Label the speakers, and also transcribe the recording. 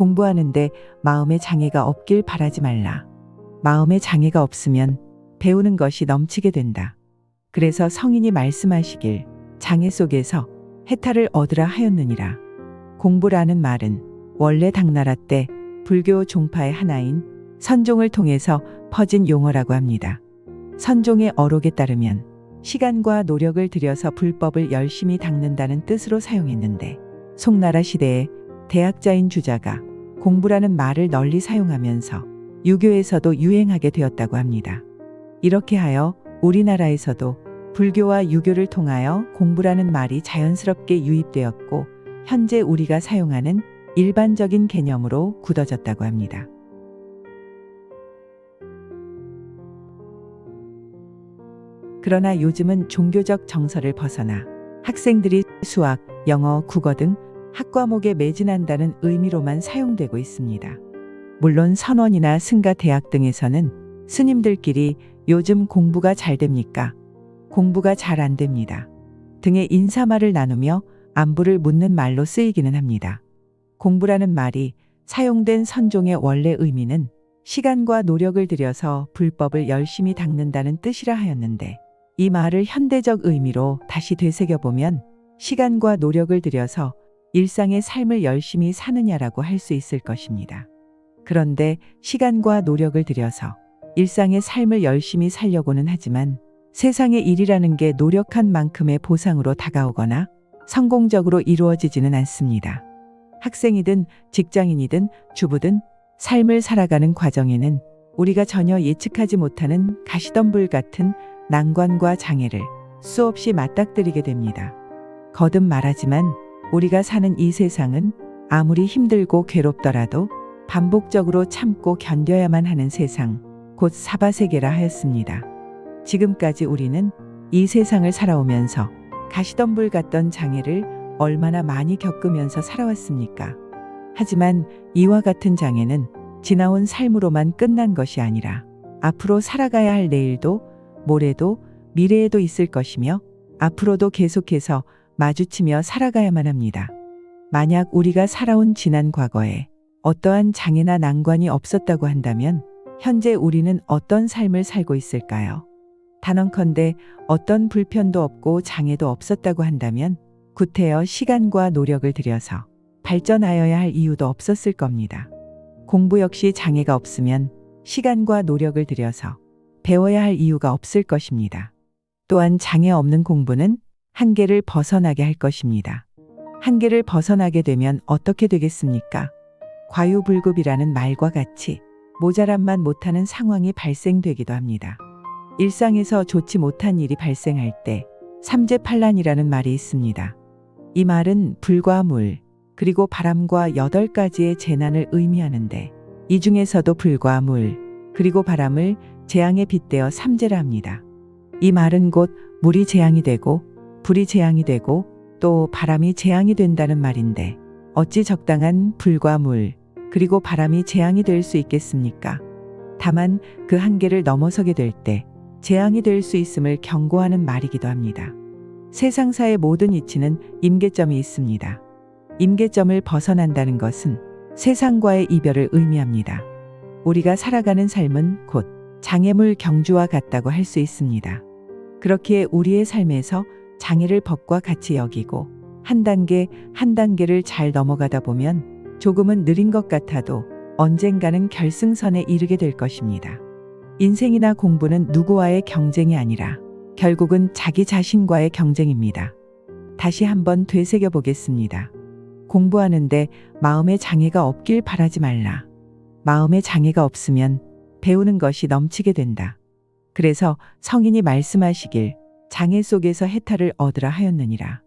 Speaker 1: 공부하는데 마음에 장애가 없길 바라지 말라. 마음에 장애가 없으면 배우는 것이 넘치게 된다. 그래서 성인이 말씀하시길 장애 속에서 해탈을 얻으라 하였느니라. 공부라는 말은 원래 당나라 때 불교 종파의 하나인 선종을 통해서 퍼진 용어라고 합니다. 선종의 어록에 따르면 시간과 노력을 들여서 불법을 열심히 닦는다는 뜻으로 사용했는데, 송나라 시대에 대학자인 주자가 공부라는 말을 널리 사용하면서 유교에서도 유행하게 되었다고 합니다. 이렇게 하여 우리나라에서도 불교와 유교를 통하여 공부라는 말이 자연스럽게 유입되었고, 현재 우리가 사용하는 일반적인 개념으로 굳어졌다고 합니다. 그러나 요즘은 종교적 정서를 벗어나 학생들이 수학, 영어, 국어 등 학과목에 매진한다는 의미로만 사용되고 있습니다. 물론 선원이나 승가 대학 등에서는 스님들끼리 요즘 공부가 잘 됩니까? 공부가 잘 안 됩니다. 등의 인사말을 나누며 안부를 묻는 말로 쓰이기는 합니다. 공부라는 말이 사용된 선종의 원래 의미는 시간과 노력을 들여서 불법을 열심히 닦는다는 뜻이라 하였는데, 이 말을 현대적 의미로 다시 되새겨보면 시간과 노력을 들여서 일상의 삶을 열심히 사느냐라고 할 수 있을 것입니다. 그런데 시간과 노력을 들여서 일상의 삶을 열심히 살려고는 하지만 세상의 일이라는 게 노력한 만큼의 보상으로 다가오거나 성공적으로 이루어지지는 않습니다. 학생이든 직장인이든 주부든 삶을 살아가는 과정에는 우리가 전혀 예측하지 못하는 가시덤불 같은 난관과 장애를 수없이 맞닥뜨리게 됩니다. 거듭 말하지만 우리가 사는 이 세상은 아무리 힘들고 괴롭더라도 반복적으로 참고 견뎌야만 하는 세상, 곧 사바세계라 하였습니다. 지금까지 우리는 이 세상을 살아오면서 가시덤불 같던 장애를 얼마나 많이 겪으면서 살아왔습니까? 하지만 이와 같은 장애는 지나온 삶으로만 끝난 것이 아니라 앞으로 살아가야 할 내일도 모레도 미래에도 있을 것이며 앞으로도 계속해서 마주치며 살아가야만 합니다. 만약 우리가 살아온 지난 과거에 어떠한 장애나 난관이 없었다고 한다면 현재 우리는 어떤 삶을 살고 있을까요? 단언컨대 어떤 불편도 없고 장애도 없었다고 한다면 구태여 시간과 노력을 들여서 발전하여야 할 이유도 없었을 겁니다. 공부 역시 장애가 없으면 시간과 노력을 들여서 배워야 할 이유가 없을 것입니다. 또한 장애 없는 공부는 한계를 벗어나게 할 것입니다. 한계를 벗어나게 되면 어떻게 되겠습니까? 과유불급이라는 말과 같이 모자람만 못하는 상황이 발생되기도 합니다. 일상에서 좋지 못한 일이 발생할 때 삼재팔란이라는 말이 있습니다. 이 말은 불과 물, 그리고 바람과 8가지의 재난을 의미하는데, 이 중에서도 불과 물, 그리고 바람을 재앙에 빗대어 삼재라 합니다. 이 말은 곧 물이 재앙이 되고 불이 재앙이 되고 또 바람이 재앙이 된다는 말인데, 어찌 적당한 불과 물, 그리고 바람이 재앙이 될 수 있겠습니까? 다만 그 한계를 넘어서게 될 때 재앙이 될 수 있음을 경고하는 말이기도 합니다. 세상사의 모든 이치는 임계점이 있습니다. 임계점을 벗어난다는 것은 세상과의 이별을 의미합니다. 우리가 살아가는 삶은 곧 장애물 경주와 같다고 할 수 있습니다. 그렇기에 우리의 삶에서 장애를 법과 같이 여기고 한 단계 한 단계를 잘 넘어가다 보면 조금은 느린 것 같아도 언젠가는 결승선에 이르게 될 것입니다. 인생이나 공부는 누구와의 경쟁이 아니라 결국은 자기 자신과의 경쟁입니다. 다시 한번 되새겨 보겠습니다. 공부하는데 마음에 장애가 없길 바라지 말라. 마음에 장애가 없으면 배우는 것이 넘치게 된다. 그래서 성인이 말씀하시길 장애 속에서 해탈을 얻으라 하였느니라.